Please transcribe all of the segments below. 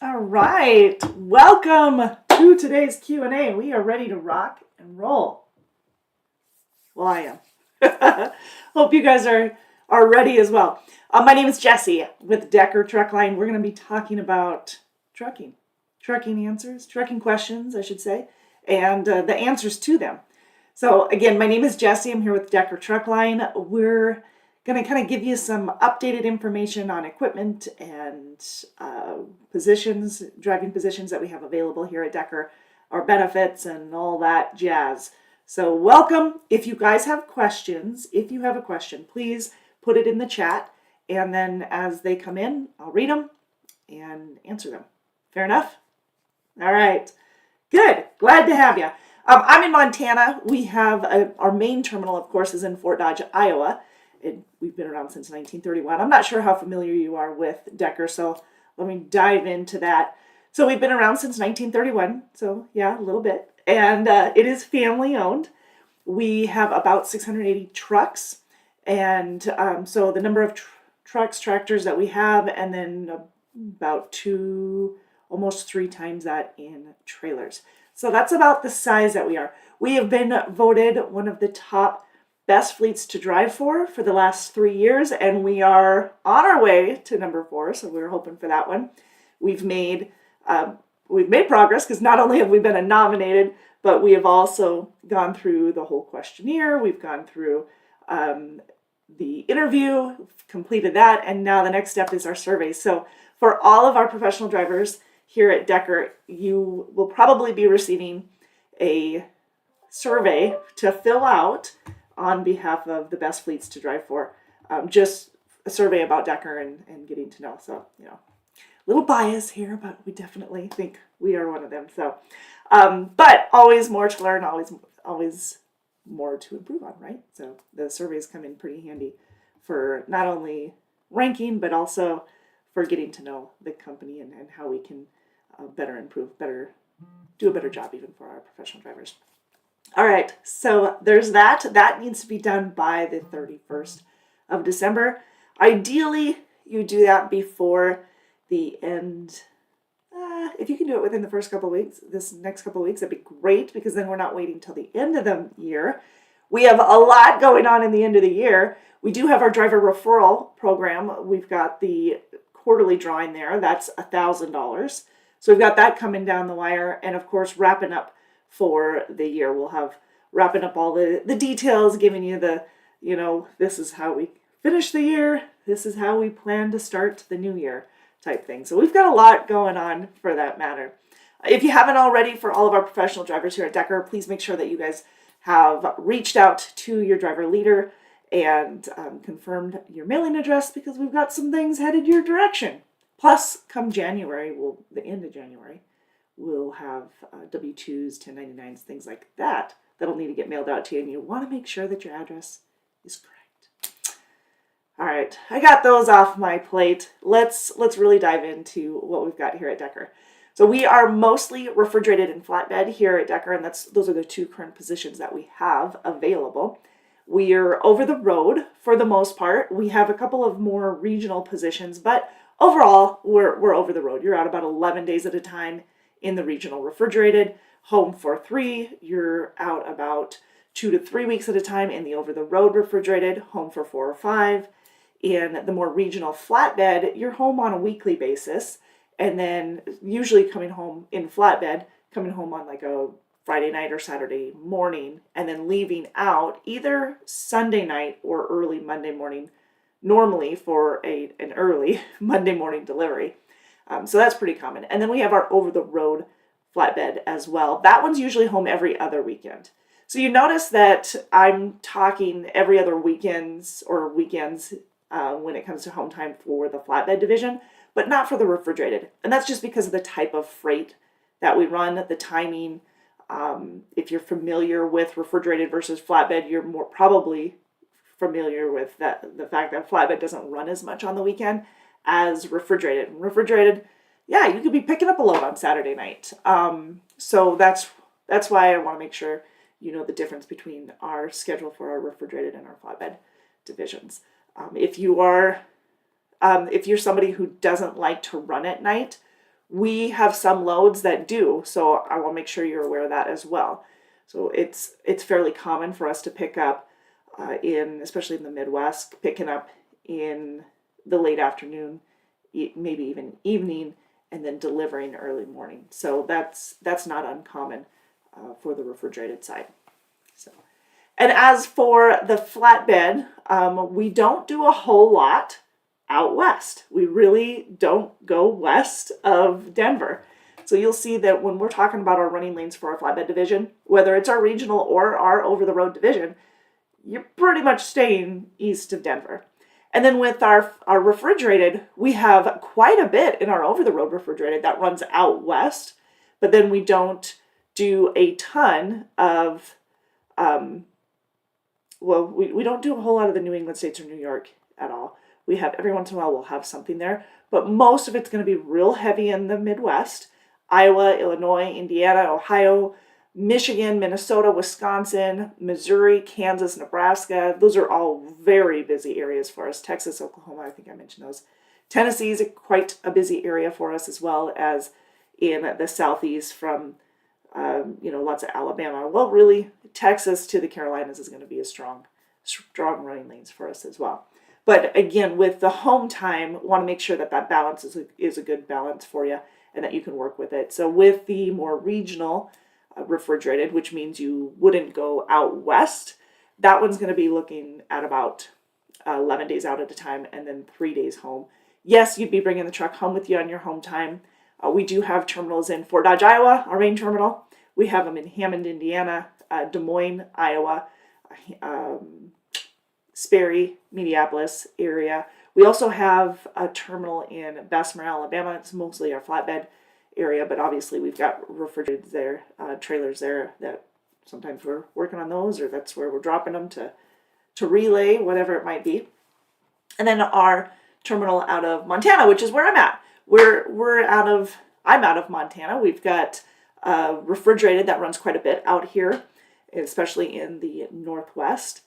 All right, welcome to today's Q&A. We are ready to rock and roll. Well, I am. Hope you guys are ready as well. My name is Jessie with Decker Truck Line. We're going to be talking about trucking answers, trucking questions, I should say, and the answers to them. So again, my name is Jessie. I'm here with Decker Truck Line. We're going to kind of give you some updated information on equipment and positions, driving positions that we have available here at Decker, our benefits and all that jazz. So welcome. If you guys have questions, if you have a question, please put it in the chat. And then as they come in, I'll read them and answer them. Fair enough? All right. Good. Glad to have you. I'm in Montana. We have our main terminal, of course, is in Fort Dodge, Iowa. We've been around since 1931. I'm not sure how familiar you are with Decker, so let me dive into that. So we've been around since 1931, so yeah, a little bit. And it is family owned. We have about 680 trucks. And so the number of trucks, tractors that we have, and then about almost 3 times that in trailers. So that's about the size that we are. We have been voted one of the top best fleets to drive for the last 3 years, and we are on our way to number 4. So we're hoping for that one. We've made progress because not only have we been nominated, but we have also gone through the whole questionnaire. We've gone through the interview, completed that, and now the next step is our survey. So for all of our professional drivers here at Decker, you will probably be receiving a survey to fill out on behalf of the best fleets to drive for. Just a survey about Decker and getting to know. So, a little bias here, but we definitely think we are one of them. So, but always more to learn, always more to improve on, right? So the surveys come in pretty handy for not only ranking, but also for getting to know the company and how we can better improve, do a better job even for our professional drivers. All right, so there's that. That needs to be done by the 31st of December. Ideally, you do that before the end. If you can do it within the first couple of weeks, this next couple of weeks, that'd be great because then we're not waiting till the end of the year. We have a lot going on in the end of the year. We do have our driver referral program. We've got the quarterly drawing there. That's $1,000. So we've got that coming down the wire. And of course, wrapping up for the year. We'll have wrapping up all the details, giving you this is how we finish the year. This is how we plan to start the new year type thing. So we've got a lot going on for that matter. If you haven't already, for all of our professional drivers here at Decker, please make sure that you guys have reached out to your driver leader and confirmed your mailing address because we've got some things headed your direction. Plus, come January, the end of January, we'll have W-2s, 1099s, things like that that'll need to get mailed out to you, and you want to make sure that your address is correct. All right, I got those off my plate. Let's really dive into what we've got here at Decker. So we are mostly refrigerated and flatbed here at Decker, and those are the 2 current positions that we have available. We are over the road for the most part. We have a couple of more regional positions, but overall, we're over the road. You're out about 11 days at a time in the regional refrigerated. Home for 3, you're out about 2 to 3 weeks at a time in the over-the-road refrigerated. Home for 4 or 5. In the more regional flatbed, you're home on a weekly basis, and then usually coming home in flatbed, coming home on like a Friday night or Saturday morning, and then leaving out either Sunday night or early Monday morning, normally for an early Monday morning delivery. So that's pretty common. And then we have our over-the-road flatbed as well. That one's usually home every other weekend. So you notice that I'm talking every other weekends when it comes to home time for the flatbed division, but not for the refrigerated. And that's just because of the type of freight that we run, the timing. If you're familiar with refrigerated versus flatbed, you're more probably familiar with the fact that flatbed doesn't run as much on the weekend as refrigerated. Refrigerated, yeah, you could be picking up a load on Saturday night. So that's why I want to make sure you know the difference between our schedule for our refrigerated and our flatbed divisions. If you're somebody who doesn't like to run at night, We have some loads that do, so I will make sure you're aware of that as well. So it's fairly common for us to pick up especially in the Midwest, picking up in the late afternoon, maybe even evening, and then delivering early morning. So that's not uncommon for the refrigerated side. So, and as for the flatbed, we don't do a whole lot out west. We really don't go west of Denver. So you'll see that when we're talking about our running lanes for our flatbed division, whether it's our regional or our over-the-road division, you're pretty much staying east of Denver. And then with our refrigerated, we have quite a bit in our over-the-road refrigerated that runs out west, but then we don't do a ton of, we don't do a whole lot of the New England states or New York at all. We have, every once in a while, we'll have something there, but most of it's going to be real heavy in the Midwest. Iowa, Illinois, Indiana, Ohio, Michigan, Minnesota, Wisconsin, Missouri, Kansas, Nebraska. Those are all very busy areas for us. Texas, Oklahoma, I think I mentioned those. Tennessee is quite a busy area for us, as well as in the southeast from, lots of Alabama. Well, really, Texas to the Carolinas is going to be a strong running lanes for us as well. But again, with the home time, want to make sure that that balance is a good balance for you and that you can work with it. So with the more regional refrigerated, which means you wouldn't go out west, that one's going to be looking at about 11 days out at a time and then 3 days home. Yes, you'd be bringing the truck home with you on your home time. We do have terminals in Fort Dodge, Iowa, our main terminal. We have them in Hammond, Indiana, Des Moines, Iowa, Sperry, Minneapolis area. We also have a terminal in Bessemer, Alabama. It's mostly our flatbed area, but obviously we've got refrigerated there, trailers there that sometimes we're working on those, or that's where we're dropping them to relay, whatever it might be. And then our terminal out of Montana, which is where I'm at. I'm out of Montana. We've got refrigerated that runs quite a bit out here, especially in the Northwest.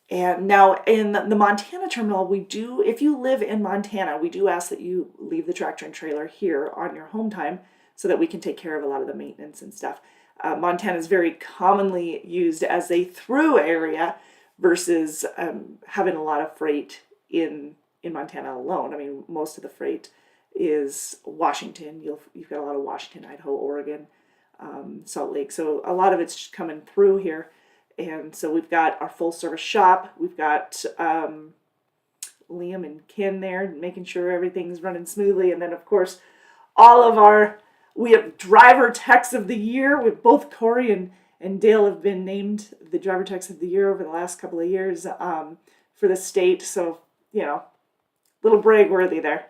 And now in the Montana terminal, if you live in Montana, we do ask that you leave the tractor and trailer here on your home time so that we can take care of a lot of the maintenance and stuff. Montana is very commonly used as a through area versus having a lot of freight in Montana alone. I mean, most of the freight is Washington. You've got a lot of Washington, Idaho, Oregon, Salt Lake. So a lot of it's coming through here. And so we've got our full service shop. We've got Liam and Ken there making sure everything's running smoothly. And then, of course, we have driver techs of the year. With both Corey and Dale have been named the driver techs of the year over the last couple of years for the state. So, little brag worthy there.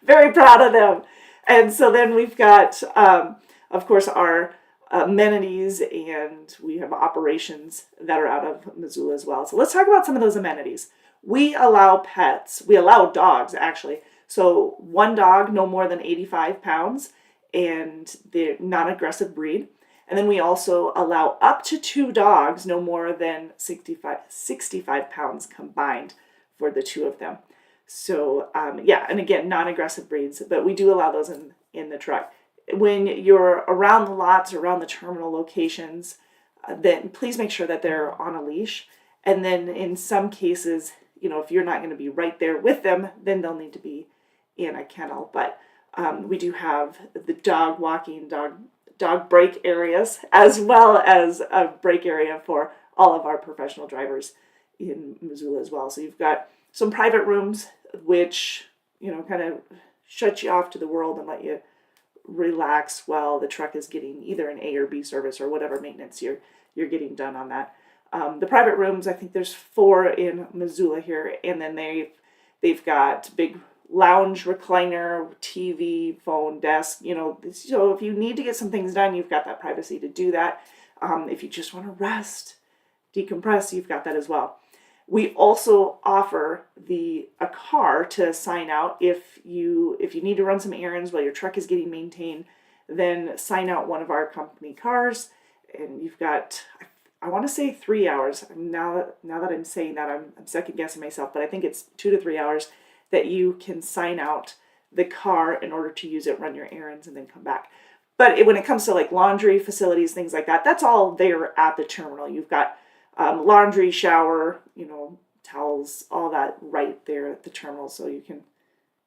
Very proud of them. And so then we've got, of course, our amenities, and we have operations that are out of Missoula as well. So let's talk about some of those amenities. We allow pets. We allow dogs, actually. So one dog, no more than 85 pounds, and they're non-aggressive breed. And then we also allow up to 2 dogs, no more than 65 pounds combined for the 2 of them. So, and again, non-aggressive breeds, but we do allow those in the truck. When you're around the lots, around the terminal locations, then please make sure that they're on a leash. And then in some cases, if you're not going to be right there with them, then they'll need to be in a kennel. But we do have the dog walking, dog break areas, as well as a break area for all of our professional drivers in Missoula as well. So you've got some private rooms, which, kind of shut you off to the world and let you relax while the truck is getting either an A or B service or whatever maintenance you're getting done on that. The private rooms, I think there's 4 in Missoula here, and then they've got big lounge, recliner, TV, phone, desk. So if you need to get some things done, you've got that privacy to do that. If you just want to rest, decompress, you've got that as well. We also offer a car to sign out if you need to run some errands while your truck is getting maintained. Then sign out one of our company cars, and you've got, I want to say 3 hours. Now that I'm saying that, I'm second guessing myself, but I think it's 2 to 3 hours that you can sign out the car in order to use it, run your errands, and then come back. But when it comes to like laundry facilities, things like that, that's all there at the terminal. You've got laundry, shower, towels, all that right there at the terminal. So you can,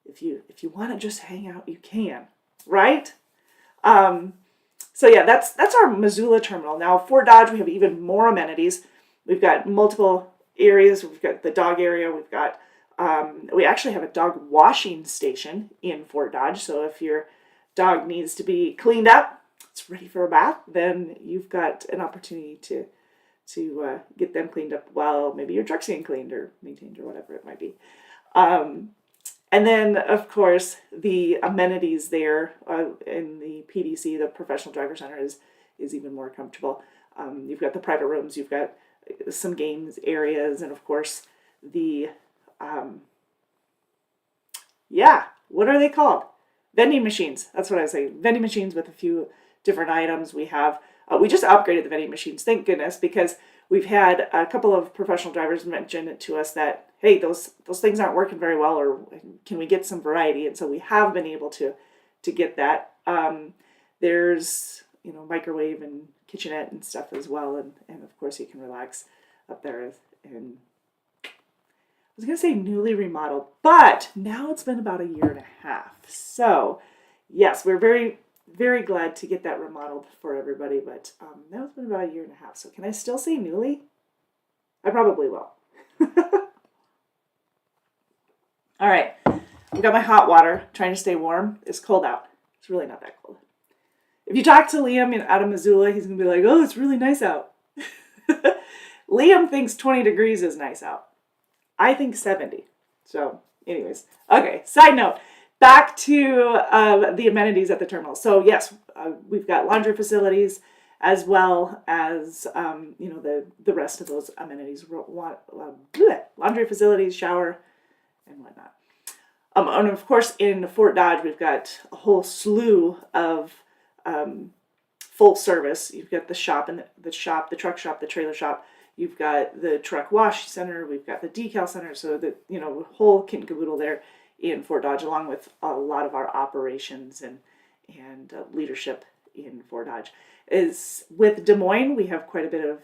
if you want to just hang out, you can, right? So yeah, that's our Missoula terminal. Now Fort Dodge, we have even more amenities. We've got multiple areas. We've got the dog area. We've got we actually have a dog washing station in Fort Dodge. So if your dog needs to be cleaned up, it's ready for a bath, then you've got an opportunity to get them cleaned up while maybe your truck's getting cleaned or maintained or whatever it might be. And then, of course, the amenities there in the PDC, the Professional Driver Center, is even more comfortable. You've got the private rooms, you've got some games areas, and of course the what are they called? Vending machines. That's what I say. Vending machines with a few different items. We have we just upgraded the vending machines, thank goodness, because we've had a couple of professional drivers mention it to us that, hey, those things aren't working very well, or can we get some variety? And so we have been able to get that. There's microwave and kitchenette and stuff as well, and of course you can relax up there. And I was gonna say newly remodeled, but now it's been about a year and a half. So yes, we're very, very glad to get that remodeled for everybody, but now it's been about a year and a half. So can I still say newly? I probably will. All right, I've got my hot water, trying to stay warm. It's cold out. It's really not that cold. If you talk to Liam out of Missoula, he's going to be like, oh, it's really nice out. Liam thinks 20 degrees is nice out. I think 70. So anyways, okay, side note. Back to the amenities at the terminal. So yes, we've got laundry facilities as well as the rest of those amenities. Laundry facilities, shower, and whatnot. And of course, in Fort Dodge, we've got a whole slew of full service. You've got the shop and the truck shop, the trailer shop. You've got the truck wash center. We've got the decal center. So the whole kit and caboodle there in Fort Dodge, along with a lot of our operations and leadership in Fort Dodge. Is with Des Moines, we have quite a bit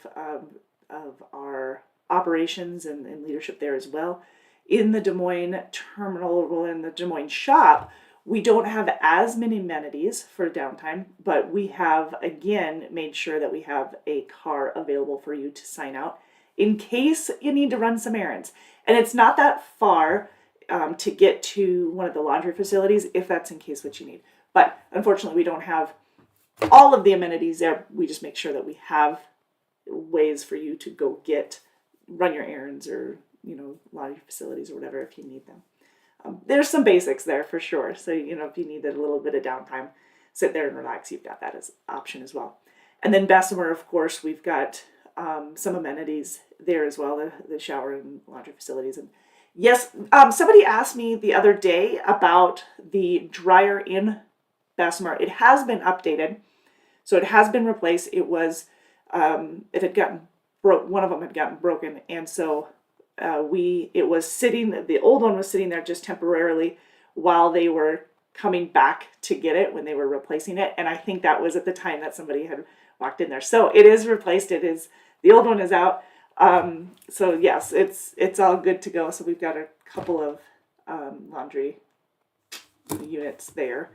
of our operations and leadership there as well. In the Des Moines terminal, well, in the Des Moines shop, we don't have as many amenities for downtime, but we have, again, made sure that we have a car available for you to sign out in case you need to run some errands. And it's not that far to get to one of the laundry facilities, if that's in case what you need. But unfortunately, we don't have all of the amenities there. We just make sure that we have ways for you to go run your errands or laundry facilities or whatever if you need them. There's some basics there for sure. So, if you need a little bit of downtime, sit there and relax, you've got that as an option as well. And then Bessemer, of course, we've got some amenities there as well, the shower and laundry facilities. And yes, somebody asked me the other day about the dryer in Bessemer. It has been updated. So it has been replaced. It was, it had gotten one of them had gotten broken. And so it was sitting, the old one was sitting there just temporarily while they were coming back to get it when they were replacing it. And I think that was at the time that somebody had walked in there. So it is replaced. The old one is out. So yes, it's all good to go. So we've got a couple of laundry units there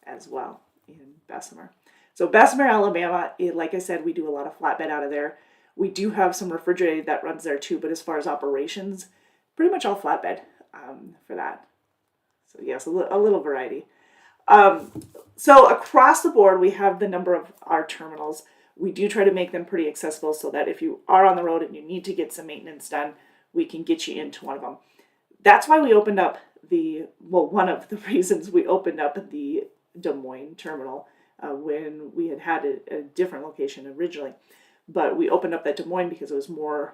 as well in Bessemer. So Bessemer, Alabama, like I said, we do a lot of flatbed out of there. We do have some refrigerated that runs there too, but as far as operations, pretty much all flatbed for that. So yes, a little variety. So across the board, we have the number of our terminals. We do try to make them pretty accessible so that if you are on the road and you need to get some maintenance done, we can get you into one of them. That's why we opened up one of the reasons we opened up the Des Moines terminal when we had a different location originally. But we opened up that Des Moines because it was more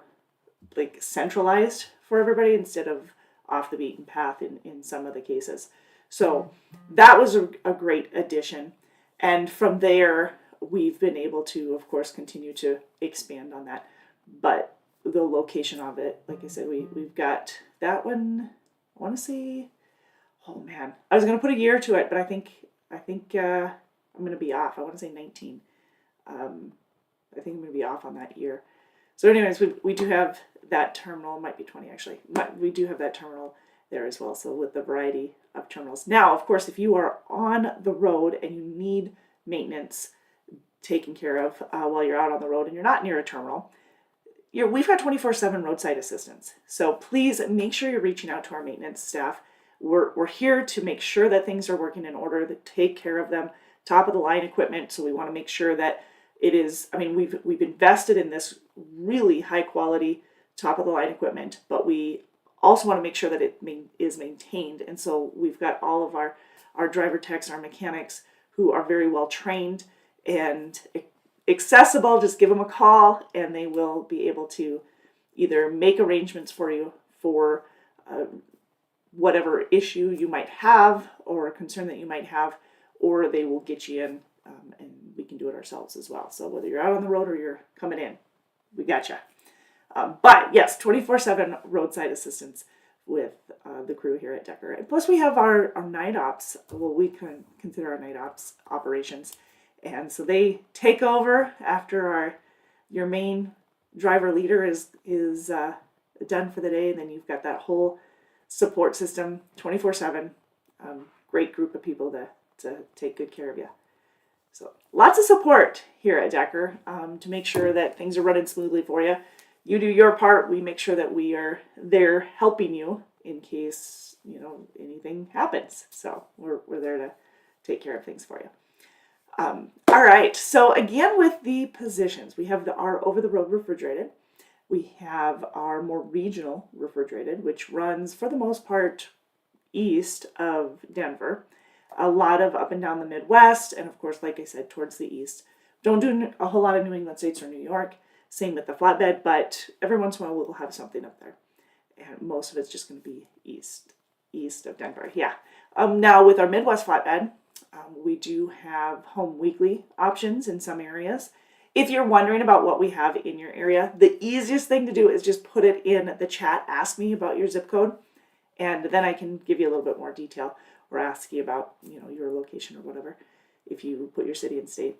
like centralized for everybody instead of off the beaten path in some of the cases. So that was a great addition. And from there, we've been able to, of course, continue to expand on that. But the location of it, like I said, we've got that one, I want to say oh man, I was going to put a year to it, but I think I'm going to be off. I want to say 19. I think I'm going to be off on that year. So anyways, we do have that terminal, might be 20 actually, but we do have that terminal there as well. So with the variety of terminals. Now, of course, if you are on the road and you need maintenance taken care of while you're out on the road and you're not near a terminal, we've got 24/7 roadside assistance. So please make sure you're reaching out to our maintenance staff. We're here to make sure that things are working in order, to take care of them, top of the line equipment. So we want to make sure that it is, I mean, we've invested in this really high quality top of the line equipment, but we also want to make sure that it is maintained. And so we've got all of our driver techs, our mechanics who are very well trained and accessible. Just give them a call and they will be able to either make arrangements for you for whatever issue you might have or a concern that you might have, or they will get you in and we can do it ourselves as well. So whether you're out on the road or you're coming in, we got you. But yes, 24/7 roadside assistance with the crew here at Decker. And plus we have our night ops, what we can consider our night ops operations. And so they take over after your main driver leader is done for the day. And then you've got that whole support system 24/7. Great group of people to take good care of you. So lots of support here at Decker to make sure that things are running smoothly for you. You do your part. We make sure that we are there helping you in case anything happens. So we're there to take care of things for you. All right. So again, with the positions, we have our over-the-road refrigerated. We have our more regional refrigerated, which runs for the most part east of Denver. A lot of up and down the Midwest, and of course, like I said, towards the east. Don't do a whole lot of New England states or New York. Same with the flatbed, but every once in a while we'll have something up there. And most of it's just going to be east of Denver. Yeah. Now with our Midwest flatbed, we do have home weekly options in some areas. If you're wondering about what we have in your area, the easiest thing to do is just put it in the chat. Ask me about your zip code, and then I can give you a little bit more detail or ask you about your location or whatever if you put your city and state.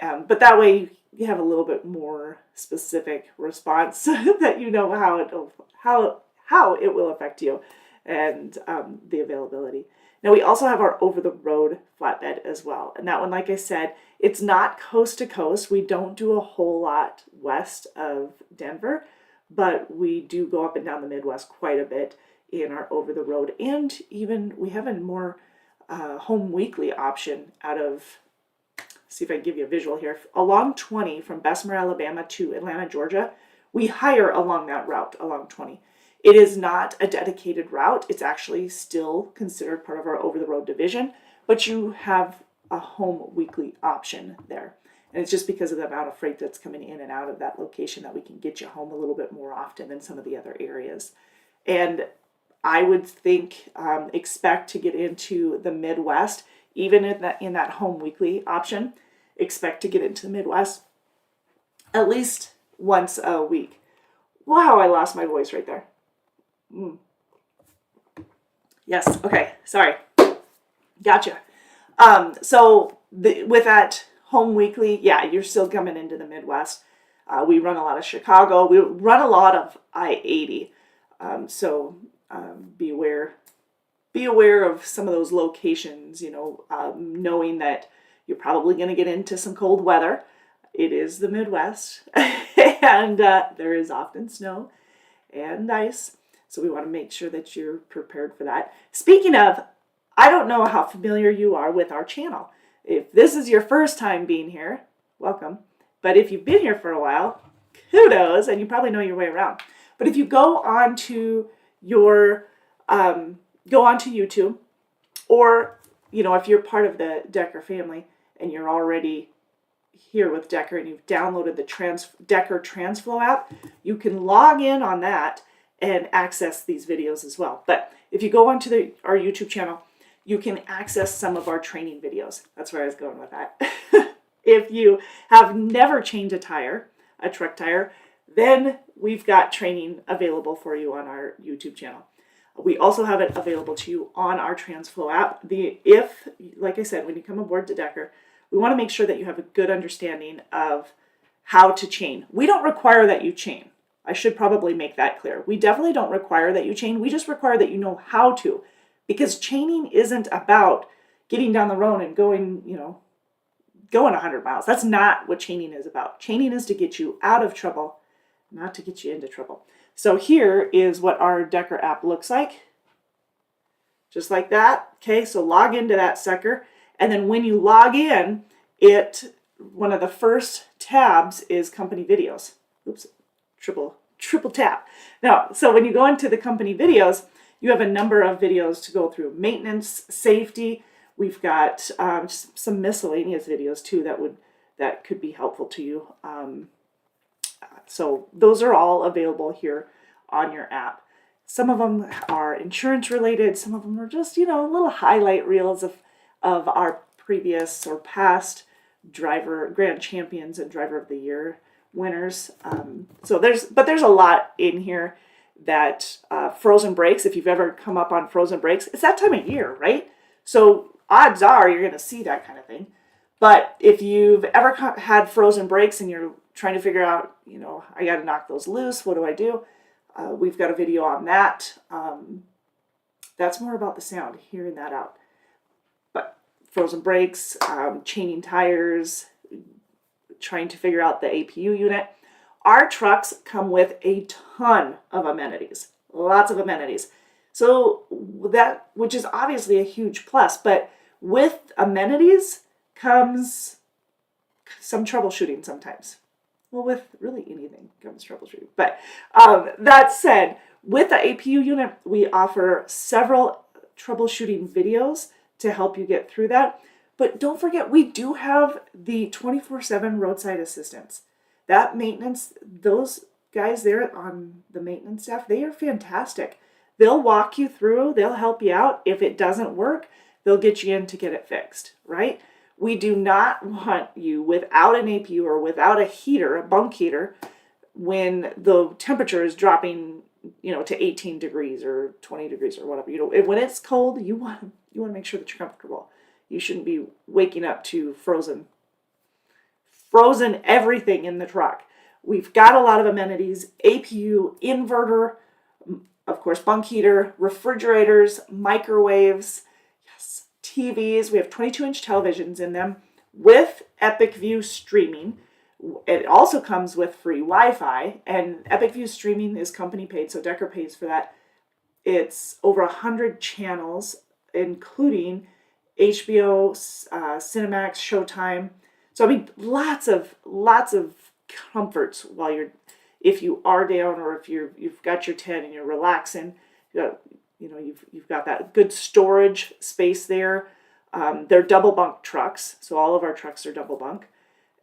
But that way you have a little bit more specific response that you know how it will affect you and the availability. Now we also have our over-the-road flatbed as well. And that one, like I said, it's not coast to coast. We don't do a whole lot west of Denver, but we do go up and down the Midwest quite a bit in our over-the-road. And even we have a more home weekly option out of, see if I can give you a visual here, along 20 from Bessemer, Alabama to Atlanta, Georgia. We hire along that route, along 20. It is not a dedicated route. It's actually still considered part of our over-the-road division, but you have a home weekly option there. And it's just because of the amount of freight that's coming in and out of that location that we can get you home a little bit more often than some of the other areas. And I would think, expect to get into the Midwest, even in that home weekly option, expect to get into the Midwest at least once a week. Wow, I lost my voice right there. Yes, okay, sorry. Gotcha. So with that home weekly, yeah, you're still coming into the Midwest. We run a lot of Chicago. We run a lot of I-80. So be aware of some of those locations, knowing that you're probably going to get into some cold weather. It is the Midwest, and there is often snow and ice. So we want to make sure that you're prepared for that. Speaking of, I don't know how familiar you are with our channel. If this is your first time being here, welcome. But if you've been here for a while, kudos, and you probably know your way around. But if you go onto YouTube, or if you're part of the Decker family and you're already here with Decker and you've downloaded the Decker TransFlow app, you can log in on that and access these videos as well. But if you go onto our YouTube channel, you can access some of our training videos. That's where I was going with that. If you have never changed a truck tire, then we've got training available for you on our YouTube channel. We also have it available to you on our TransFlow app. Like I said, when you come aboard to Decker, we want to make sure that you have a good understanding of how to chain. We don't require that you chain. I should probably make that clear. We definitely don't require that you chain. We just require that you know how to, because chaining isn't about getting down the road and going 100 miles. That's not what chaining is about. Chaining is to get you out of trouble, not to get you into trouble. So here is what our Decker app looks like. Just like that. Okay, so log into that sucker. And then when you log in, one of the first tabs is company videos. Oops, triple tap. Now, so when you go into the company videos, you have a number of videos to go through. Maintenance, safety. We've got some miscellaneous videos too that could be helpful to you. So those are all available here on your app. Some of them are insurance related. Some of them are just, little highlight reels of our previous or past grand champions and driver of the year winners. So there's a lot in here that frozen brakes, if you've ever come up on frozen brakes, it's that time of year, right? So odds are you're going to see that kind of thing. But if you've ever had frozen brakes and you're trying to figure out, I got to knock those loose, what do I do? We've got a video on that. That's more about the sound, hearing that out. But frozen brakes, chaining tires, trying to figure out the APU unit. Our trucks come with a ton of amenities, lots of amenities. So that, which is obviously a huge plus, but with amenities comes some troubleshooting sometimes. Well, with really anything comes troubleshooting. But that said, with the APU unit, we offer several troubleshooting videos to help you get through that. But don't forget, we do have the 24/7 roadside assistance. That maintenance, those guys there on the maintenance staff, they are fantastic. They'll walk you through, they'll help you out. If it doesn't work, they'll get you in to get it fixed, right? We do not want you without an APU or without a heater, a bunk heater, when the temperature is dropping, to 18 degrees or 20 degrees or whatever. When it's cold, you want to make sure that you're comfortable. You shouldn't be waking up to frozen everything in the truck. We've got a lot of amenities: APU, inverter, of course, bunk heater, refrigerators, microwaves, yes, TVs. We have 22-inch televisions in them with Epic View streaming. It also comes with free Wi-Fi, and Epic View streaming is company paid, so Decker pays for that. It's over 100 channels, including HBO, Cinemax, Showtime. So I mean, lots of comforts if you are down, or if you've got your tent and you're relaxing. You've got that good storage space there. They're double bunk trucks, so all of our trucks are double bunk.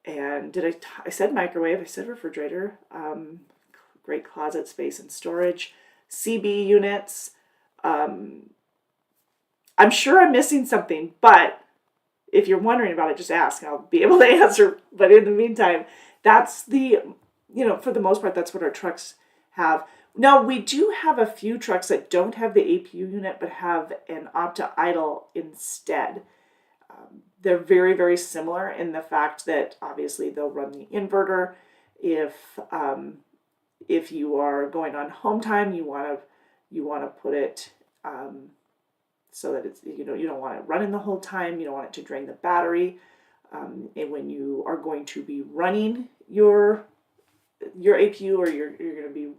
And I said microwave, I said refrigerator, great closet space and storage, CB units. I'm sure I'm missing something, but if you're wondering about it, just ask and I'll be able to answer. But in the meantime, that's for the most part, that's what our trucks have. Now, we do have a few trucks that don't have the APU unit, but have an Opti-Idle instead. They're very, very similar in the fact that obviously they'll run the inverter. If you are going on home time, you want to put it so that it's you don't want it running the whole time. You don't want it to drain the battery. And when you are going to be running your APU, or you're going to be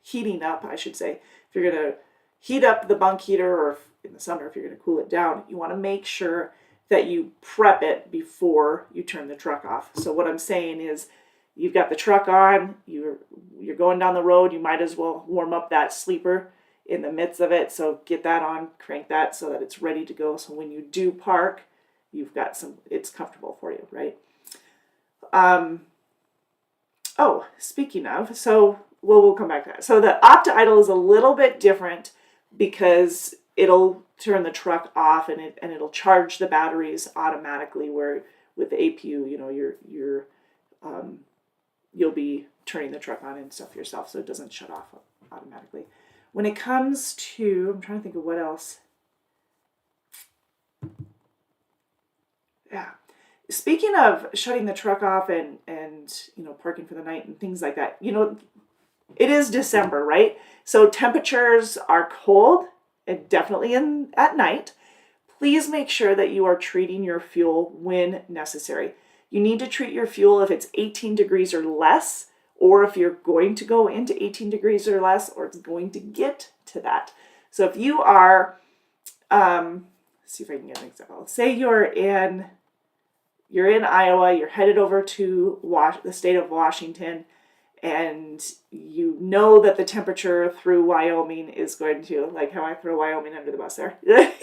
heating up, I should say, if you're going to heat up the bunk heater, or in the summer if you're going to cool it down, you want to make sure that you prep it before you turn the truck off. So what I'm saying is, you've got the truck on, you're going down the road, you might as well warm up that sleeper in the midst of it. So get that on, crank that so that it's ready to go. So when you do park, it's comfortable for you, right? Speaking of, we'll come back to that. So the Opti-Idle is a little bit different because it'll turn the truck off and it'll charge the batteries automatically, where with the APU, you'll be turning the truck on and stuff yourself, so it doesn't shut off automatically. When it comes to, I'm trying to think of what else. Yeah. Speaking of shutting the truck off and parking for the night and things like that, it is December, right? So temperatures are cold and definitely at night. Please make sure that you are treating your fuel when necessary. You need to treat your fuel if it's 18 degrees or less, or if you're going to go into 18 degrees or less, or it's going to get to that. So if you are, let's see if I can get an example. Say you're in Iowa, you're headed over to the state of Washington, and you know that the temperature through Wyoming is going to, like how I throw Wyoming under the bus there.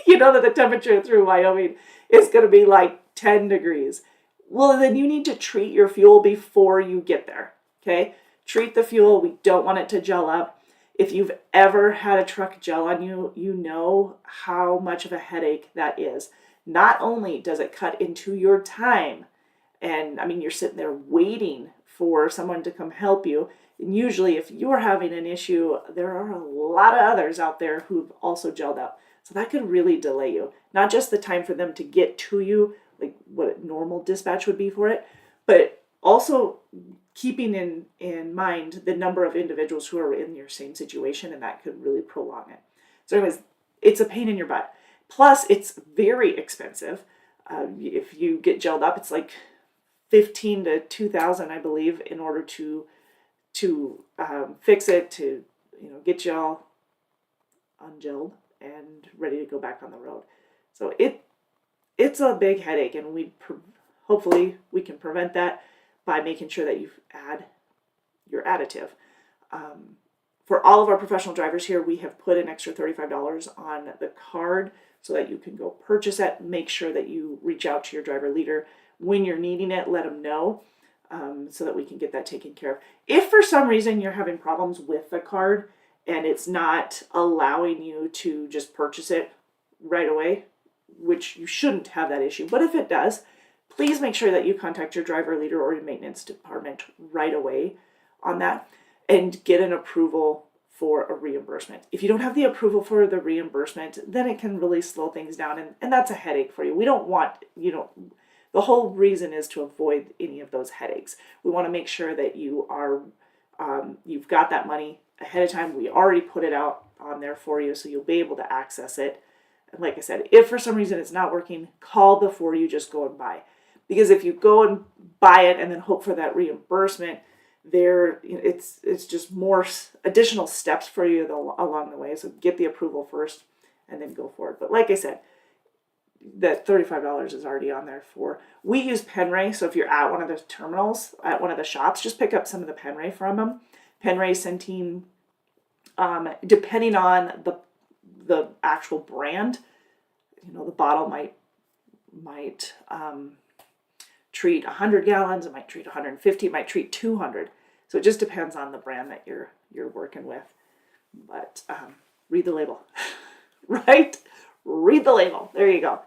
You know that the temperature through Wyoming is going to be like 10 degrees. Well, then you need to treat your fuel before you get there, okay? Treat the fuel. We don't want it to gel up. If you've ever had a truck gel on you, you know how much of a headache that is. Not only does it cut into your time, and I mean, you're sitting there waiting for someone to come help you. And usually if you're having an issue, there are a lot of others out there who've also gelled up. So that could really delay you. Not just the time for them to get to you, like what a normal dispatch would be for it, but also keeping in mind the number of individuals who are in your same situation, and that could really prolong it. So anyways, it's a pain in your butt. Plus, it's very expensive. If you get gelled up, it's like $15 to $2,000, I believe, in order to fix it, to get y'all ungelled and ready to go back on the road. So it's a big headache, and hopefully we can prevent that by making sure that you add your additive. For all of our professional drivers here, we have put an extra $35 on the card so that you can go purchase it. Make sure that you reach out to your driver leader when you're needing it. Let them know so that we can get that taken care of. If for some reason you're having problems with the card and it's not allowing you to just purchase it right away, which you shouldn't have that issue, but if it does, please make sure that you contact your driver leader or your maintenance department right away on that and get an approval for a reimbursement. If you don't have the approval for the reimbursement, then it can really slow things down, and that's a headache for you. We don't want, the whole reason is to avoid any of those headaches. We want to make sure that you are, you've got that money ahead of time. We already put it out on there for you, so you'll be able to access it. And like I said, if for some reason it's not working, call before you just go and buy. Because if you go and buy it and then hope for that reimbursement, it's just more additional steps for you along the way. So get the approval first and then go forward. But like I said, that $35 is already on there we use Penray. So if you're at one of the terminals, at one of the shops, just pick up some of the Penray from them. Penray, Centene, depending on the actual brand, the bottle might treat 100 gallons, it might treat 150, it might treat 200. So it just depends on the brand that you're working with. But read the label, right? Read the label. There you go.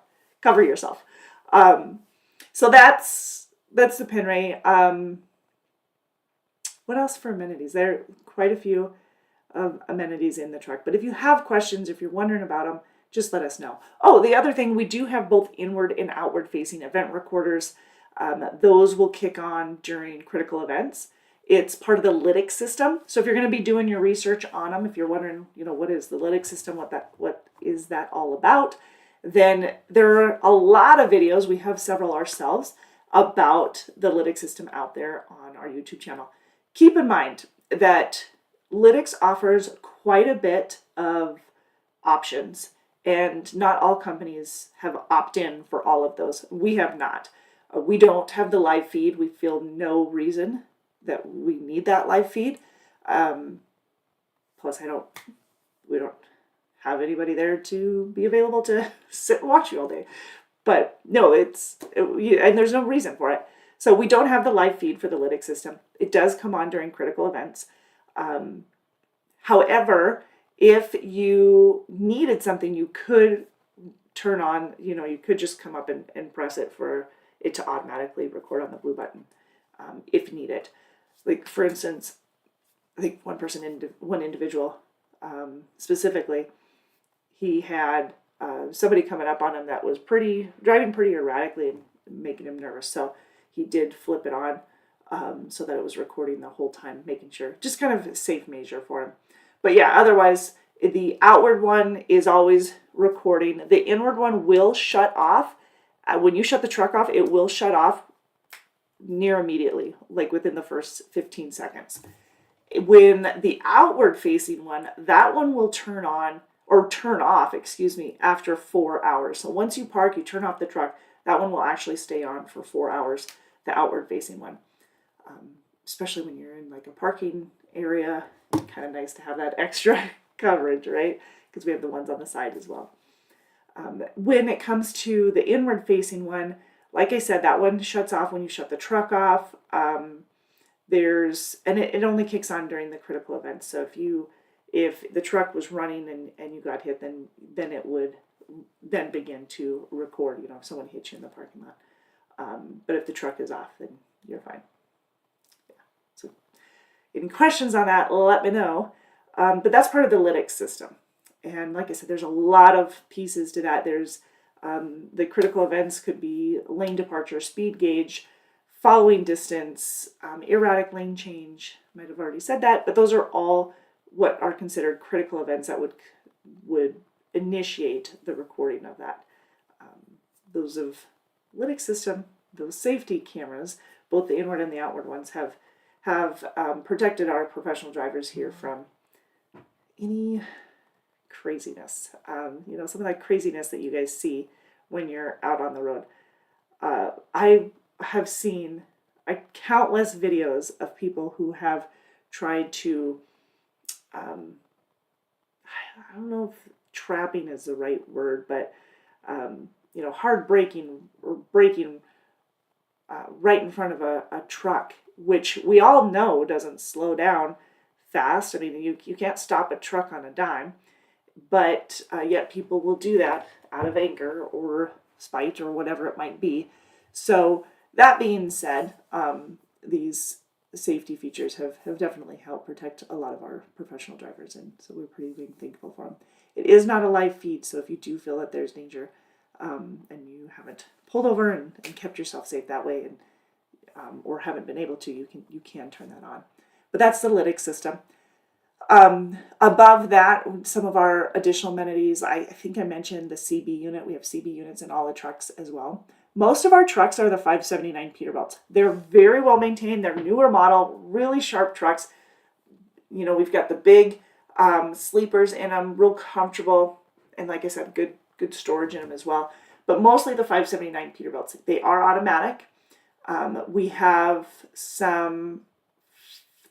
Cover yourself. So that's the Penray. What else for amenities? There are quite a few amenities in the truck. But if you have questions, if you're wondering about them, just let us know. Oh, the other thing, we do have both inward and outward facing event recorders. Those will kick on during critical events. It's part of the Lytx system. So if you're going to be doing your research on them, if you're wondering, what is the Lytx system, what is that all about, then there are a lot of videos, we have several ourselves, about the Lytx system out there on our YouTube channel. Keep in mind that Lytx offers quite a bit of options, and not all companies have opt-in for all of those. We have not. We don't have the live feed. We feel no reason that we need that live feed. Plus, we don't have anybody there to be available to sit and watch you all day. But no, and there's no reason for it. So we don't have the live feed for the Lytx system. It does come on during critical events. However, if you needed something, you could turn on, you could just come up and press it for it to automatically record on the blue button if needed. Like, for instance, I think one individual specifically, he had somebody coming up on him that was driving pretty erratically and making him nervous. So he did flip it on so that it was recording the whole time, making sure, just kind of a safe measure for him. But yeah, otherwise, the outward one is always recording. The inward one will shut off. When you shut the truck off, it will shut off near immediately, like within the first 15 seconds. When the outward facing one, that one will turn on or turn off, after 4 hours. So once you park, you turn off the truck, that one will actually stay on for 4 hours, the outward facing one. Especially when you're in like a parking area, kind of nice to have that extra coverage, right? Because we have the ones on the side as well. When it comes to the inward facing one, like I said, that one shuts off when you shut the truck off. It only kicks on during the critical events. So if the truck was running and you got hit, then it would then begin to record, if someone hits you in the parking lot. But if the truck is off, then you're fine. Yeah. So any questions on that, let me know. But that's part of the lytics system. And like I said, there's a lot of pieces to that. There's the critical events could be lane departure, speed gauge, following distance, erratic lane change. Might have already said that, but those are all what are considered critical events that would initiate the recording of that. Those of lytic system, those safety cameras, both the inward and the outward ones, have protected our professional drivers here from any craziness. Some of that craziness that you guys see when you're out on the road. I have seen countless videos of people who have tried to, I don't know if trapping is the right word, but, hard braking or braking right in front of a truck, which we all know doesn't slow down fast. I mean, you can't stop a truck on a dime, but yet people will do that out of anger or spite or whatever it might be. So that being said, these safety features have definitely helped protect a lot of our professional drivers, and so we're pretty thankful for them. It is not a live feed, so if you do feel that there's danger and you haven't pulled over and kept yourself safe that way, and or haven't been able to, you can turn that on. But that's the lytic system. Above that, some of our additional amenities, I think I mentioned the CB unit. We have CB units in all the trucks as well. Most of our trucks are the 579 Peterbilts. They're very well maintained. They're newer model, really sharp trucks. We've got the big sleepers in them, real comfortable, and like I said, good storage in them as well. But mostly the 579 Peterbilts. They are automatic. We have some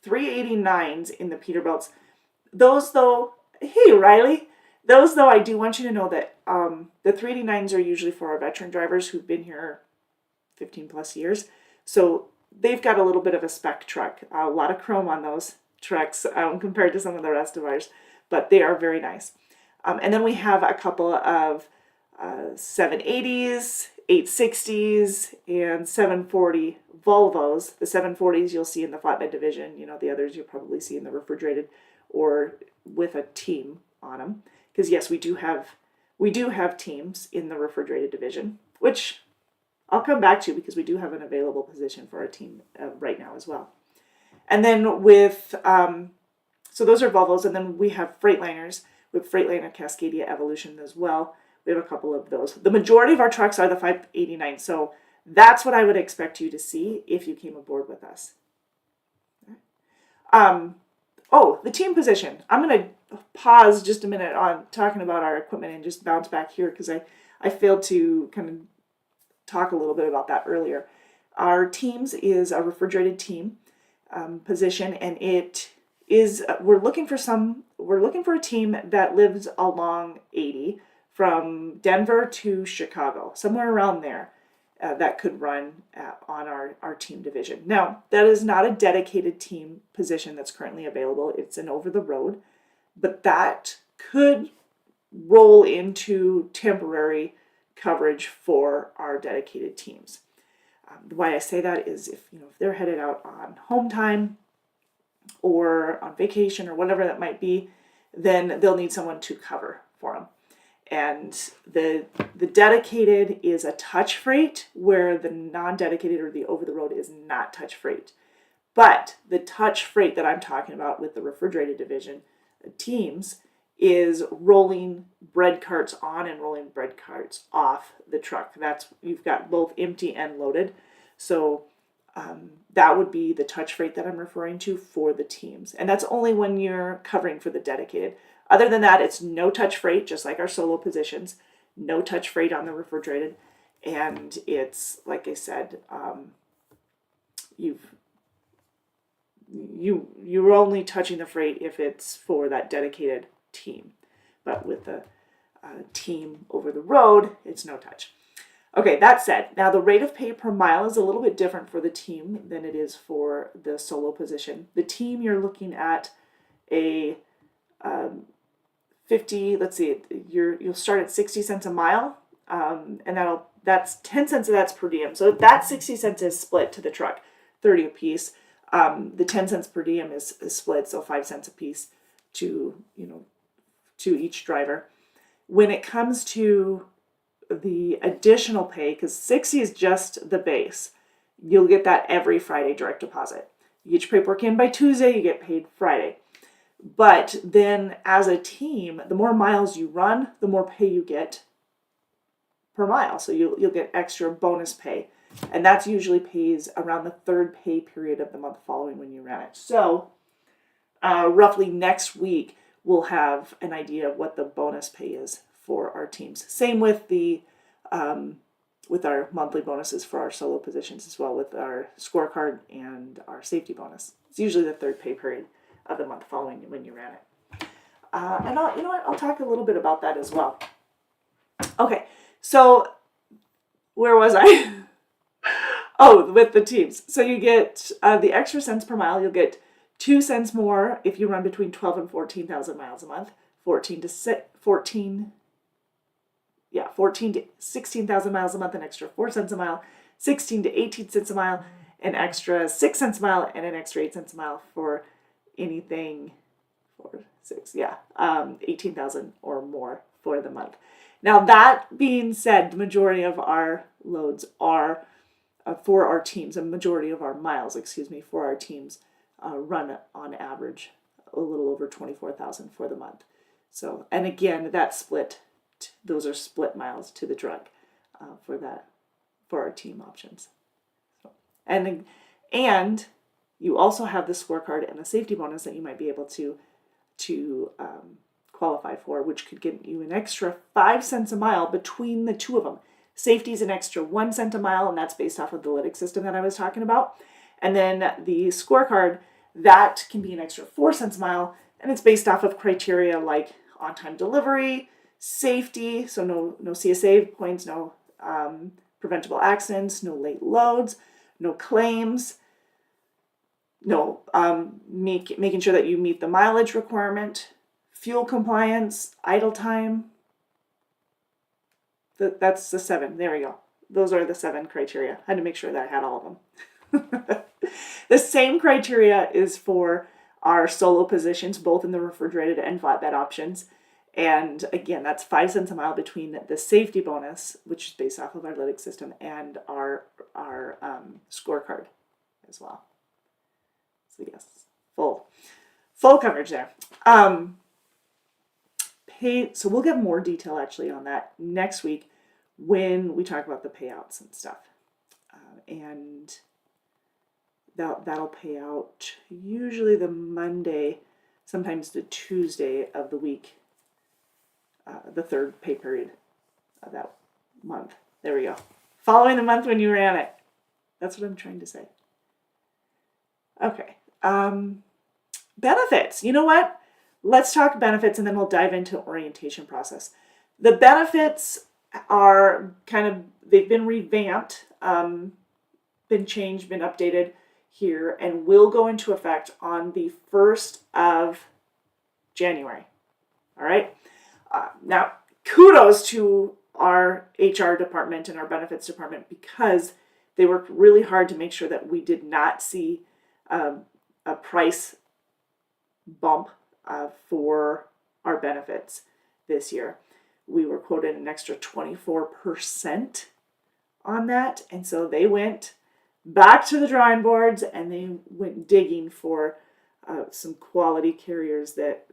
389s in the Peterbilts. Those though, hey Riley, those though, I do want you to know that the 389s are usually for our veteran drivers who've been here 15 plus years. So they've got a little bit of a spec truck, a lot of chrome on those trucks compared to some of the rest of ours, but they are very nice. And then we have a couple of 780s, 860s, and 740 Volvos. The 740s you'll see in the flatbed division. The others you'll probably see in the refrigerated or with a team on them. Because yes, we do have teams in the refrigerated division, which I'll come back to because we do have an available position for our team right now as well. And then so those are Volvos, and then we have Freightliners. We have Freightliner Cascadia Evolution as well. We have a couple of those. The majority of our trucks are the 589, so that's what I would expect you to see if you came aboard with us. The team position. I'm going to pause just a minute on talking about our equipment and just bounce back here because I failed to kind of talk a little bit about that earlier. Our teams is a refrigerated team position, and it is we're looking for a team that lives along 80 from Denver to Chicago, somewhere around there, that could run on our team division. Now, that is not a dedicated team position that's currently available. It's an over-the-road, but that could roll into temporary coverage for our dedicated teams. Why I say that is if they're headed out on home time or on vacation or whatever that might be, then they'll need someone to cover for them. And the dedicated is a touch freight, where the non-dedicated or the over-the-road is not touch freight. But the touch freight that I'm talking about with the refrigerated division teams is rolling bread carts on and rolling bread carts off the truck. That's, you've got both empty and loaded. So that would be the touch freight that I'm referring to for the teams. And that's only when you're covering for the dedicated. Other than that, it's no touch freight, just like our solo positions. No touch freight on the refrigerated. And it's, like I said, you're only touching the freight if it's for that dedicated team. But with the team over the road, it's no touch. Okay, that said, now the rate of pay per mile is a little bit different for the team than it is for the solo position. The team, you're looking at a 50, let's see, you'll start at 60 cents a mile, and that's 10 cents of that's per diem. So that 60 cents is split to the truck, 30 a piece. The 10 cents per diem is split, so 5 cents a piece to each driver. When it comes to the additional pay, because 60 is just the base, you'll get that every Friday direct deposit. You get your paperwork in by Tuesday, you get paid Friday. But then as a team, the more miles you run, the more pay you get per mile. So you'll get extra bonus pay. And that's usually pays around the third pay period of the month following when you ran it. So roughly next week, we'll have an idea of what the bonus pay is for our teams. Same with the with our monthly bonuses for our solo positions as well, with our scorecard and our safety bonus. It's usually the third pay period of the month following when you ran it. And I'll talk a little bit about that as well. Okay, so where was I? Oh, with the teams. So you get the extra cents per mile. You'll get 2 cents more if you run between 12 and 14,000 miles a month. 14 to 16,000 miles a month, an extra 4 cents a mile. 16 to 18 cents a mile, an extra 6 cents a mile, and an extra 8 cents a mile for anything 18,000 or more for the month. Now, that being said, the majority of our loads are for our teams, a majority of our miles, for our teams run on average a little over 24,000 for the month. So, and again, that split, those are split miles to the truck for our team options. So, and you also have the scorecard and the safety bonus that you might be able to qualify for, which could get you an extra 5 cents a mile between the two of them. Safety is an extra 1 cent a mile, and that's based off of the lytic system that I was talking about. And then the scorecard, that can be an extra 4 cents a mile, and it's based off of criteria like on-time delivery, safety, so no CSA points, no preventable accidents, no late loads, no claims, no making sure that you meet the mileage requirement, fuel compliance, idle time. That's the 7. There we go. Those are the 7 criteria. I had to make sure that I had all of them. The same criteria is for our solo positions, both in the refrigerated and flatbed options. And again, that's 5 cents a mile between the safety bonus, which is based off of our lytic system, and our scorecard as well. So yes, full coverage there. So we'll get more detail actually on that next week when we talk about the payouts and stuff. And that'll pay out usually the Monday, sometimes the Tuesday of the week, the third pay period of that month. There we go. Following the month when you ran it. That's what I'm trying to say. Okay. Benefits. You know what? Let's talk benefits and then we'll dive into orientation process. The benefits are they've been revamped, been changed, been updated here, and will go into effect on the 1st of January. All right. Now, kudos to our HR department and our benefits department, because they worked really hard to make sure that we did not see a price bump for our benefits this year. We were quoted an extra 24% on that. And so they went back to the drawing boards and they went digging for some quality carriers that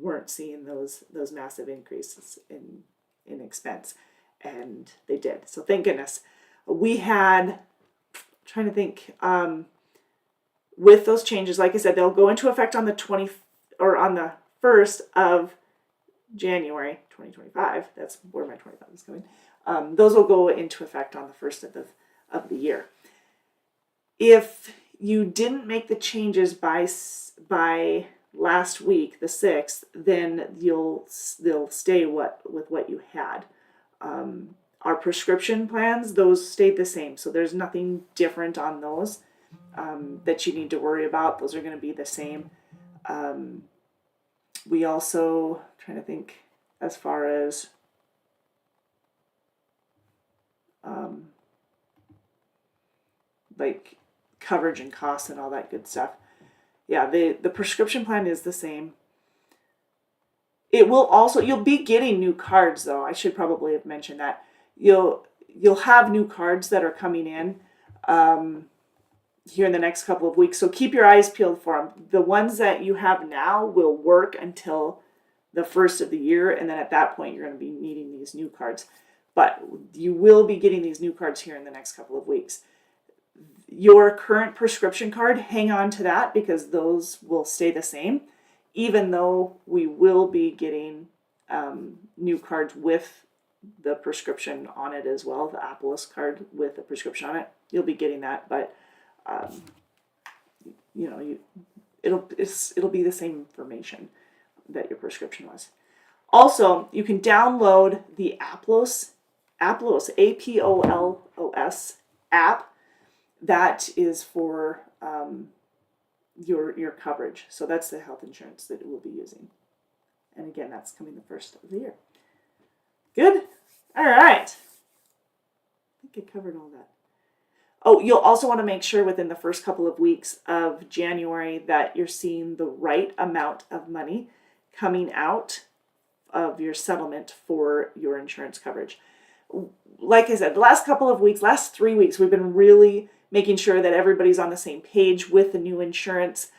weren't seeing those massive increases in expense. And they did. So thank goodness. We had, trying to think, with those changes, like I said, they'll go into effect on the 1st of January 2025. That's where my 25 is going. Those will go into effect on the 1st of the year. If you didn't make the changes by last week, the 6th, then they'll stay with what you had. Our prescription plans, those stayed the same. So there's nothing different on those that you need to worry about. Those are going to be the same. We also, trying to think as far as like coverage and costs and all that good stuff. Yeah, the prescription plan is the same. It will also, you'll be getting new cards though. I should probably have mentioned that. You'll have new cards that are coming in here in the next couple of weeks. So keep your eyes peeled for them. The ones that you have now will work until the 1st of the year. And then at that point, you're going to be needing these new cards. But you will be getting these new cards here in the next couple of weeks. Your current prescription card, hang on to that because those will stay the same, even though we will be getting new cards with the prescription on it as well, the Apellis card with the prescription on it. You'll be getting that, but it'll be the same information that your prescription was. Also, you can download the Apellis APOLOS app. That is for your coverage. So that's the health insurance that it will be using. And again, that's coming the 1st of the year. Good? All right. I think I covered all that. Oh, you'll also want to make sure within the first couple of weeks of January that you're seeing the right amount of money coming out of your settlement for your insurance coverage. Like I said, the last 3 weeks, we've been really making sure that everybody's on the same page with the new insurance.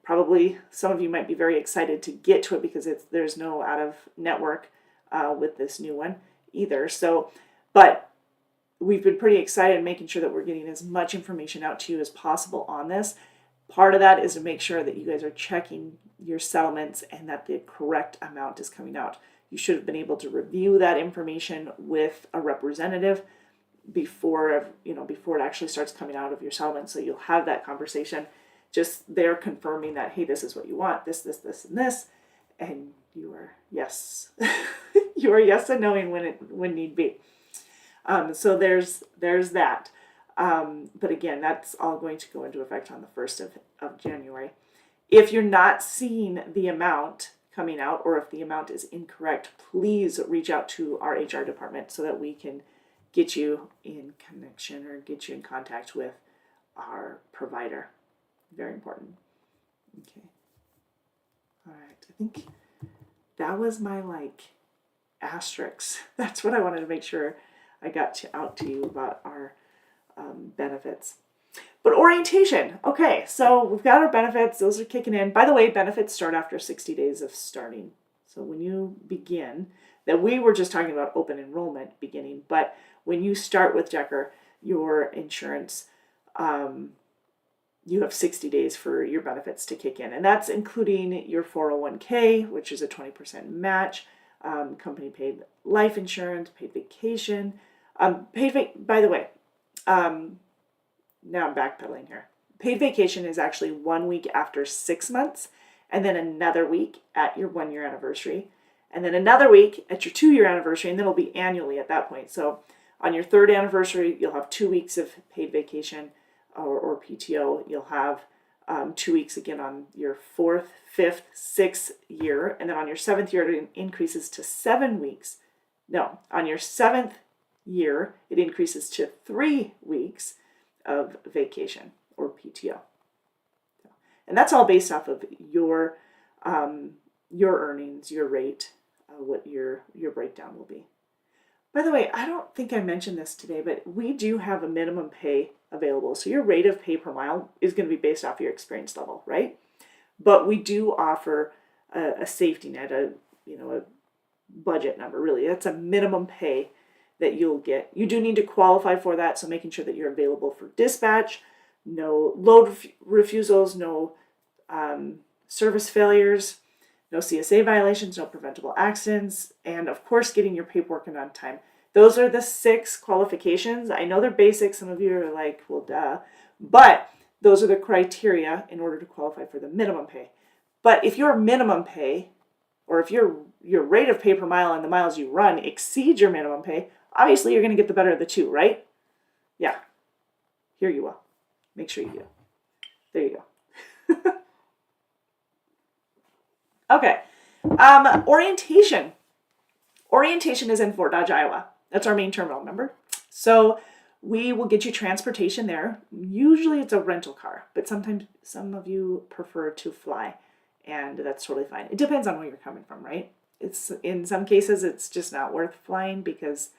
Probably some of you might be very excited to get to it because there's no out of network with this new one either. So, but we've been pretty excited making sure that we're getting as much information out to you as possible on this. Part of that is to make sure that you guys are checking your settlements and that the correct amount is coming out. You should have been able to review that information with a representative before it actually starts coming out of your settlement. So you'll have that conversation. Just they're confirming that, hey, this is what you want, this, and this, and you are yes, you are yes and knowing when need be. So there's that. But again, that's all going to go into effect on the 1st of January. If you're not seeing the amount coming out, or if the amount is incorrect, please reach out to our HR department so that we can get you in connection or get you in contact with our provider. Very important. Okay. All right. I think that was my asterisks. That's what I wanted to make sure I got out to you about our benefits. But orientation. Okay, so we've got our benefits. Those are kicking in. By the way, benefits start after 60 days of starting. So when you begin, that we were just talking about open enrollment beginning, but when you start with Decker, your insurance, you have 60 days for your benefits to kick in. And that's including your 401k, which is a 20% match, company paid life insurance, paid vacation, by the way, now I'm backpedaling here. Paid vacation is actually 1 week after 6 months, and then another week at your 1 year anniversary, and then another week at your 2 year anniversary, and then it'll be annually at that point. So on your 3rd anniversary, you'll have 2 weeks of paid vacation or PTO. You'll have 2 weeks again on your 4th, 5th, 6th year, and then on your 7th year, it increases to 7 weeks. No, on your 7th year, it increases to 3 weeks of vacation or PTO. And that's all based off of your your earnings, your rate, what your breakdown will be. By the way, I don't think I mentioned this today, but we do have a minimum pay available. So your rate of pay per mile is going to be based off your experience level, right? But we do offer a safety net, a budget number, really. That's a minimum pay that you'll get. You do need to qualify for that, so making sure that you're available for dispatch, no load refusals, no service failures, no CSA violations, no preventable accidents, and of course getting your paperwork in on time. Those are the 6 qualifications. I know they're basic. Some of you are like, well, duh. But those are the criteria in order to qualify for the minimum pay. But if your minimum pay, or if your rate of pay per mile and the miles you run exceeds your minimum pay, obviously you're going to get the better of the 2, right? Yeah. Here you will. Make sure you do. There you go. Okay. Orientation. Orientation is in Fort Dodge, Iowa. That's our main terminal, remember? So we will get you transportation there. Usually it's a rental car, but sometimes some of you prefer to fly, and that's totally fine. It depends on where you're coming from, right? It's in some cases it's just not worth flying because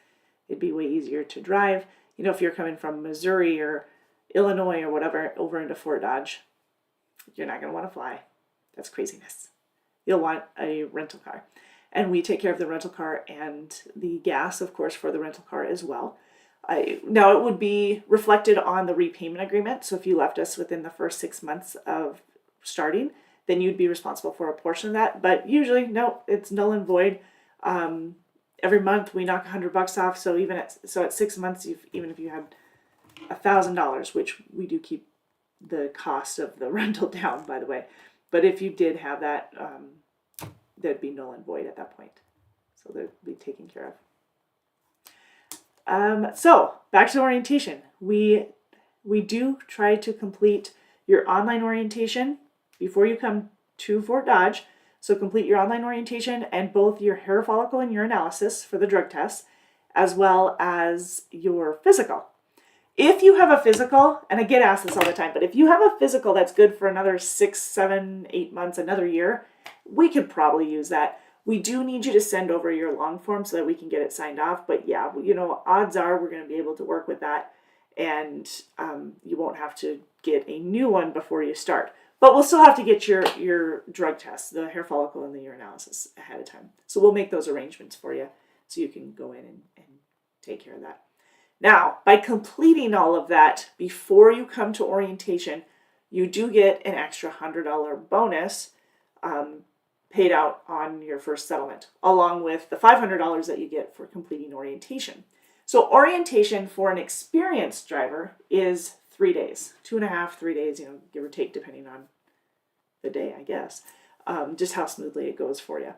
it'd be way easier to drive. If you're coming from Missouri or Illinois or whatever over into Fort Dodge, you're not going to want to fly. That's craziness. You'll want a rental car. And we take care of the rental car and the gas, of course, for the rental car as well. Now, it would be reflected on the repayment agreement. So if you left us within the first 6 months of starting, then you'd be responsible for a portion of that. But usually, no, it's null and void. Every month we knock $100 off. So at 6 months, even if you had $1,000, which we do keep the cost of the rental down, by the way. But if you did have that, that'd be null and void at that point. So they'd be taken care of. So back to orientation. We do try to complete your online orientation before you come to Fort Dodge. So complete your online orientation and both your hair follicle and urinalysis for the drug test, as well as your physical. If you have a physical, and I get asked this all the time, but if you have a physical that's good for another 6, 7, 8 months, another year, we could probably use that. We do need you to send over your long form so that we can get it signed off. But yeah, odds are we're going to be able to work with that, and you won't have to get a new one before you start. But we'll still have to get your drug tests, the hair follicle and the urinalysis ahead of time. So we'll make those arrangements for you so you can go in and take care of that. Now, by completing all of that before you come to orientation, you do get an extra $100 bonus paid out on your first settlement, along with the $500 that you get for completing orientation. So orientation for an experienced driver is 3 days, 2.5, 3 days, give or take, depending on the day, I guess, just how smoothly it goes for you.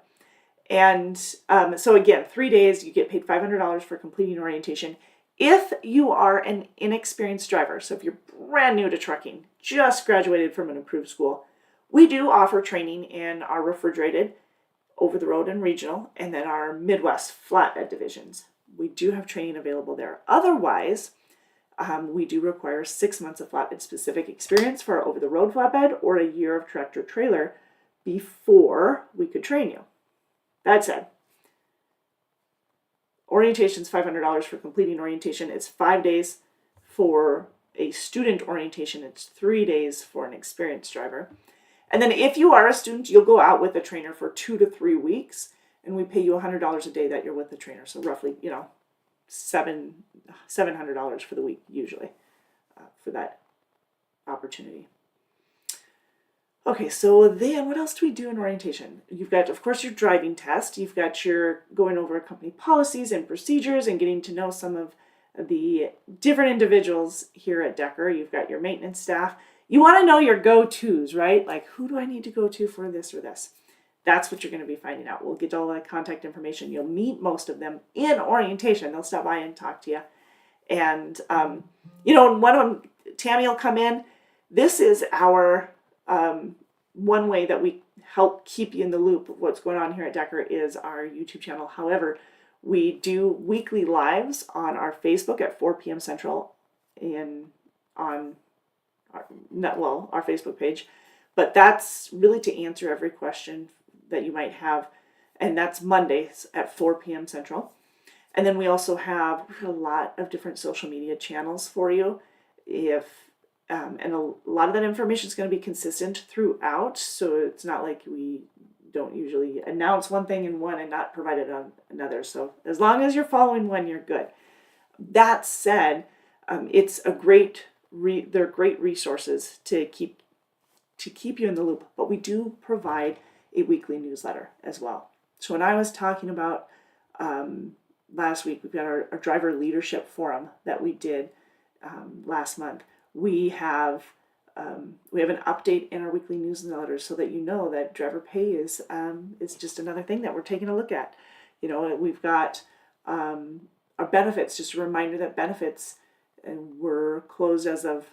And so again, 3 days, you get paid $500 for completing orientation. If you are an inexperienced driver, so if you're brand new to trucking, just graduated from an approved school, we do offer training in our refrigerated, over-the-road, and regional, and then our Midwest flatbed divisions. We do have training available there. Otherwise, we do require 6 months of flatbed-specific experience for our over-the-road flatbed or a year of tractor-trailer before we could train you. That said, orientation is $500 for completing orientation. It's 5 days for a student orientation. It's 3 days for an experienced driver. And then if you are a student, you'll go out with a trainer for 2 to 3 weeks, and we pay you $100 a day that you're with the trainer. So roughly, $700 for the week usually for that opportunity. Okay, so then what else do we do in orientation? You've got, of course, your driving test. You've got your going over company policies and procedures and getting to know some of the different individuals here at Decker. You've got your maintenance staff. You want to know your go-tos, right? Like, who do I need to go to for this or this? That's what you're going to be finding out. We'll get all the contact information. You'll meet most of them in orientation. They'll stop by and talk to you. And, one of them, Tammy will come in. This is our... one way that we help keep you in the loop of what's going on here at Decker is our YouTube channel. However, we do weekly lives on our Facebook at 4 p.m. Central on our Facebook page. But that's really to answer every question that you might have, and that's Mondays at 4 p.m. Central. And then we also have a lot of different social media channels for you. And a lot of that information is going to be consistent throughout, so it's not like we don't usually announce one thing in one and not provide it on another. So as long as you're following one, you're good. That said, it's a they're great resources to keep you in the loop. But we do provide a weekly newsletter as well. So when I was talking about last week, we've got our driver leadership forum that we did last month. We have an update in our weekly newsletter so that you know that driver pay is just another thing that we're taking a look at. We've got our benefits, just a reminder that benefits were closed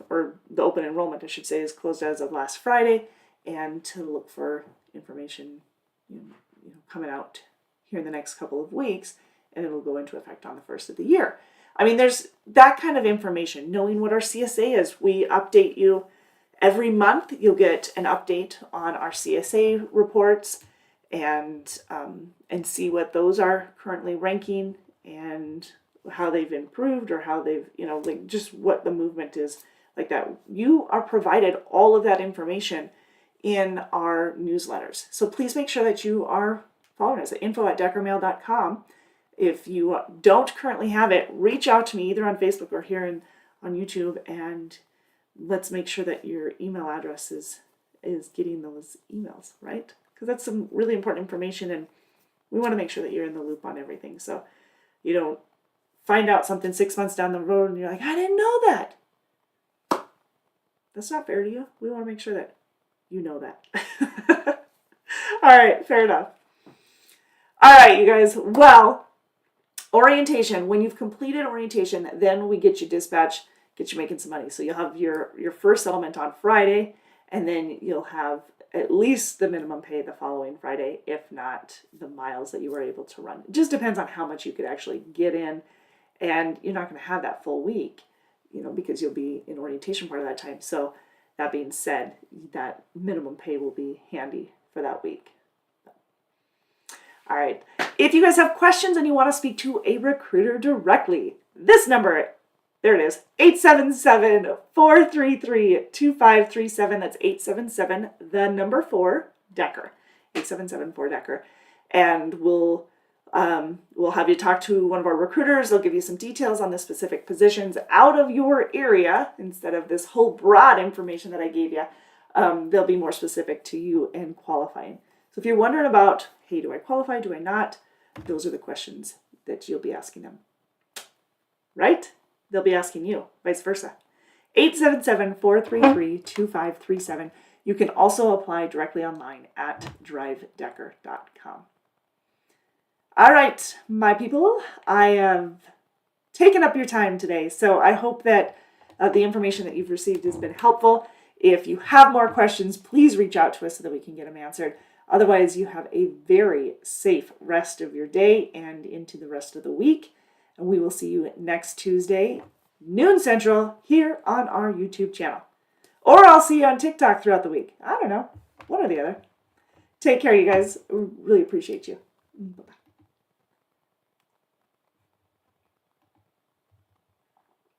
or the open enrollment, I should say, is closed as of last Friday, and to look for information coming out here in the next couple of weeks, and it'll go into effect on the first of the year. I mean, there's that kind of information, knowing what our CSA is. We update you every month. You'll get an update on our CSA reports and see what those are currently ranking and how they've improved or how they've, like just what the movement is like that. You are provided all of that information in our newsletters. So please make sure that you are following us at info@deckermail.com. If you don't currently have it, reach out to me either on Facebook or here on YouTube, and let's make sure that your email address is getting those emails, right? Because that's some really important information, and we want to make sure that you're in the loop on everything. So you don't find out something 6 months down the road and you're like, I didn't know that. That's not fair to you. We want to make sure that you know that. All right, fair enough. All right, you guys. Well, orientation. When you've completed orientation, then we get you dispatch, get you making some money. So you'll have your first settlement on Friday, and then you'll have at least the minimum pay the following Friday, if not the miles that you were able to run. It just depends on how much you could actually get in, and you're not going to have that full week, because you'll be in orientation part of that time. So that being said, that minimum pay will be handy for that week. All right. If you guys have questions and you want to speak to a recruiter directly, this number, there it is, 877-433-2537. That's 877, the number 4, Decker, 877-4-Decker. And we'll have you talk to one of our recruiters. They'll give you some details on the specific positions out of your area instead of this whole broad information that I gave you. They'll be more specific to you and qualifying. So if you're wondering about, hey, do I qualify, do I not? Those are the questions that you'll be asking them. Right? They'll be asking you, vice versa. 877-433-2537. You can also apply directly online at drivedecker.com. All right, my people, I have taken up your time today, so I hope that the information that you've received has been helpful. If you have more questions, please reach out to us so that we can get them answered. Otherwise, you have a very safe rest of your day and into the rest of the week. And we will see you next Tuesday, noon Central, here on our YouTube channel. Or I'll see you on TikTok throughout the week. I don't know. One or the other. Take care, you guys. Really appreciate you. Bye-bye.